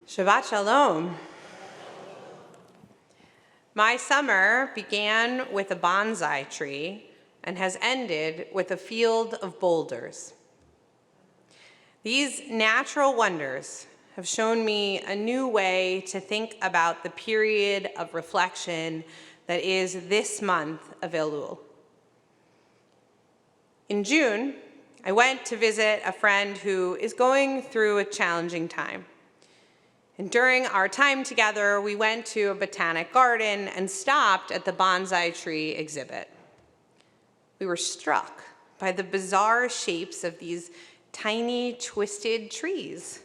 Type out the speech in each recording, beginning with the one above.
Shabbat Shalom. My summer began with a bonsai tree and has ended with a field of boulders. These natural wonders have shown me a new way to think about the period of reflection that is this month of Elul. In June, I went to visit a friend who is going through a challenging time. And during our time together, we went to a botanic garden and stopped at the bonsai tree exhibit. We were struck by the bizarre shapes of these tiny, twisted trees.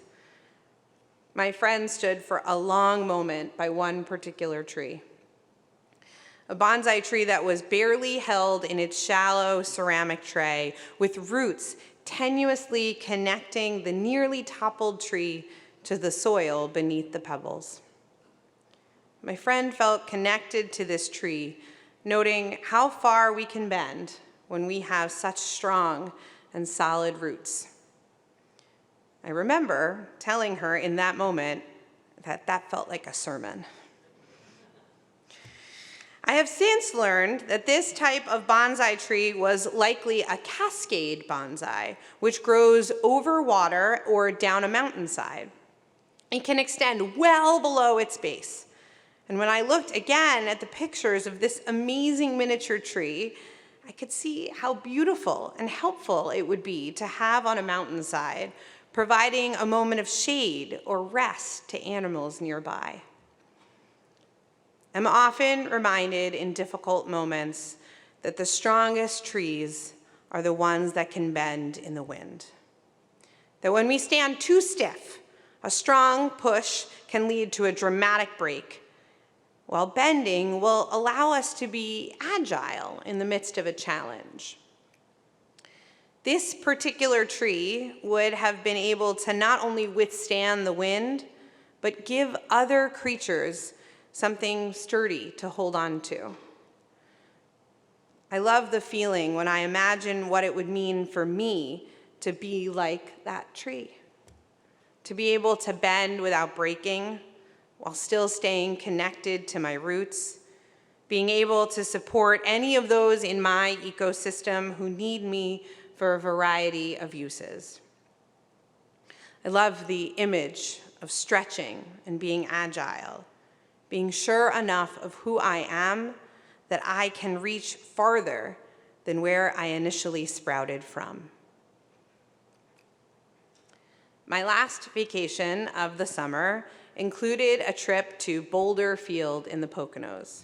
My friend stood for a long moment by one particular tree. A bonsai tree that was barely held in its shallow ceramic tray, with roots tenuously connecting the nearly toppled tree to the soil beneath the pebbles. My friend felt connected to this tree, noting how far we can bend when we have such strong and solid roots. I remember telling her in that moment that felt like a sermon. I have since learned that this type of bonsai tree was likely a cascade bonsai, which grows over water or down a mountainside. It can extend well below its base. And when I looked again at the pictures of this amazing miniature tree, I could see how beautiful and helpful it would be to have on a mountainside, providing a moment of shade or rest to animals nearby. I'm often reminded in difficult moments that the strongest trees are the ones that can bend in the wind. That when we stand too stiff, a strong push can lead to a dramatic break, while bending will allow us to be agile in the midst of a challenge. This particular tree would have been able to not only withstand the wind, but give other creatures something sturdy to hold on to. I love the feeling when I imagine what it would mean for me to be like that tree. To be able to bend without breaking, while still staying connected to my roots, being able to support any of those in my ecosystem who need me for a variety of uses. I love the image of stretching and being agile, being sure enough of who I am that I can reach farther than where I initially sprouted from. My last vacation of the summer included a trip to Boulder Field in the Poconos.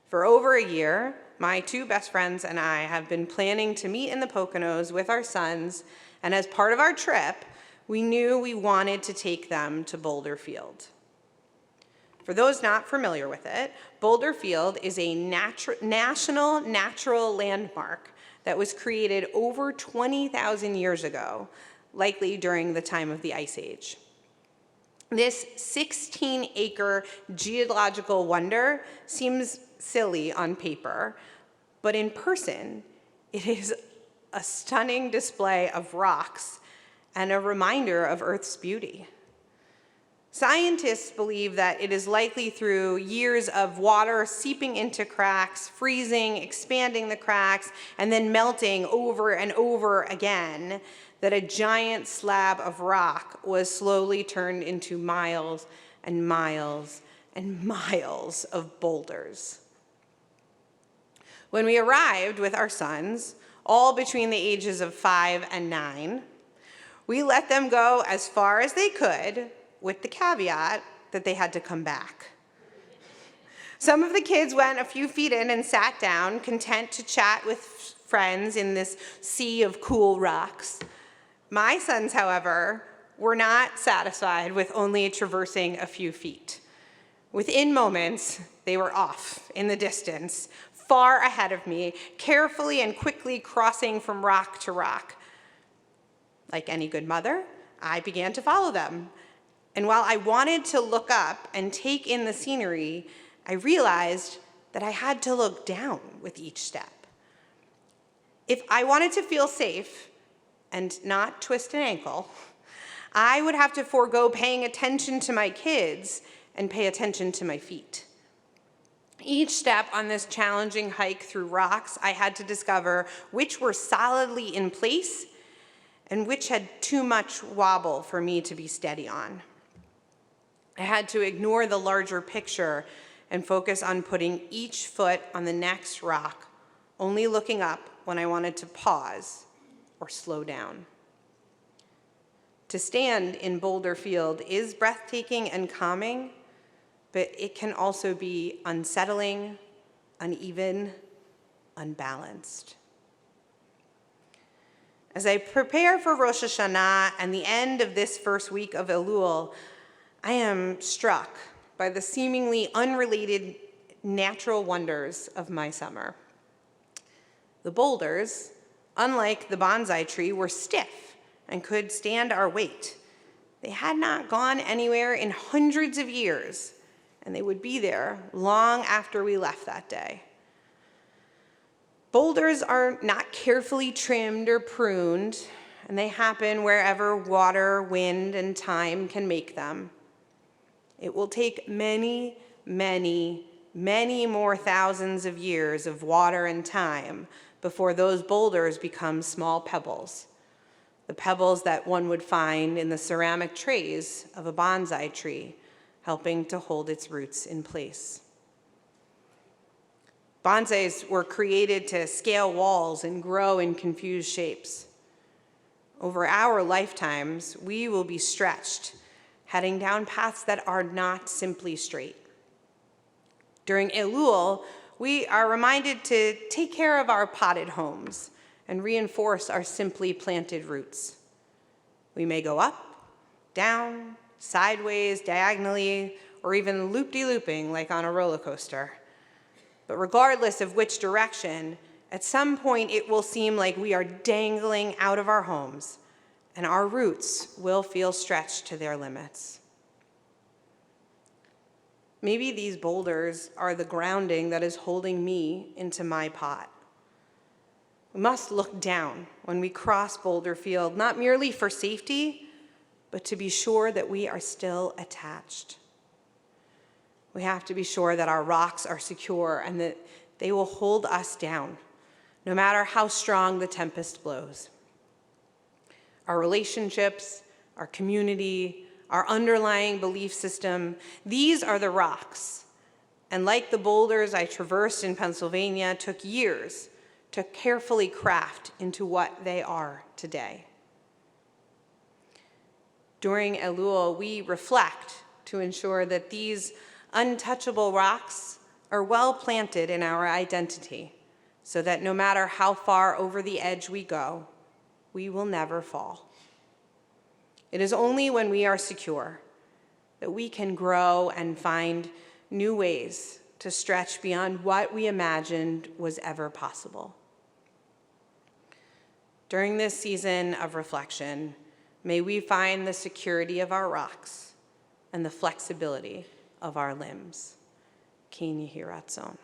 For over a year, my two best friends and I have been planning to meet in the Poconos with our sons, and as part of our trip, we knew we wanted to take them to Boulder Field. For those not familiar with it, Boulder Field is a national natural landmark that was created over 20,000 years ago, likely during the time of the Ice Age. This 16-acre geological wonder seems silly on paper, but in person, it is a stunning display of rocks and a reminder of Earth's beauty. Scientists believe that it is likely through years of water seeping into cracks, freezing, expanding the cracks, and then melting over and over again, that a giant slab of rock was slowly turned into miles and miles and miles of boulders. When we arrived with our sons, all between the ages of 5 and 9, we let them go as far as they could, with the caveat that they had to come back. Some of the kids went a few feet in and sat down, content to chat with friends in this sea of cool rocks. My sons, however, were not satisfied with only traversing a few feet. Within moments, they were off in the distance, far ahead of me, carefully and quickly crossing from rock to rock. Like any good mother, I began to follow them. And while I wanted to look up and take in the scenery, I realized that I had to look down with each step. If I wanted to feel safe and not twist an ankle, I would have to forego paying attention to my kids and pay attention to my feet. Each step on this challenging hike through rocks, I had to discover which were solidly in place and which had too much wobble for me to be steady on. I had to ignore the larger picture and focus on putting each foot on the next rock, only looking up when I wanted to pause or slow down. To stand in Boulder Field is breathtaking and calming, but it can also be unsettling, uneven, unbalanced. As I prepare for Rosh Hashanah and the end of this first week of Elul, I am struck by the seemingly unrelated natural wonders of my summer. The boulders, unlike the bonsai tree, were stiff and could stand our weight. They had not gone anywhere in hundreds of years, and they would be there long after we left that day. Boulders are not carefully trimmed or pruned, and they happen wherever water, wind, and time can make them. It will take many, many, many more thousands of years of water and time before those boulders become small pebbles, the pebbles that one would find in the ceramic trays of a bonsai tree, helping to hold its roots in place. Bonsais were created to scale walls and grow in confused shapes. Over our lifetimes, we will be stretched, heading down paths that are not simply straight. During Elul, we are reminded to take care of our potted homes and reinforce our simply planted roots. We may go up, down, sideways, diagonally, or even loop-de-looping like on a roller coaster. But regardless of which direction, at some point it will seem like we are dangling out of our homes, and our roots will feel stretched to their limits. Maybe these boulders are the grounding that is holding me into my pot. We must look down when we cross Boulder Field, not merely for safety, but to be sure that we are still attached. We have to be sure that our rocks are secure and that they will hold us down, no matter how strong the tempest blows. Our relationships, our community, our underlying belief system, these are the rocks. And like the boulders I traversed in Pennsylvania, took years to carefully craft into what they are today. During Elul, we reflect to ensure that these untouchable rocks are well planted in our identity, so that no matter how far over the edge we go, we will never fall. It is only when we are secure that we can grow and find new ways to stretch beyond what we imagined was ever possible. During this season of reflection, may we find the security of our rocks and the flexibility of our limbs. Ken Yehi Ratzon.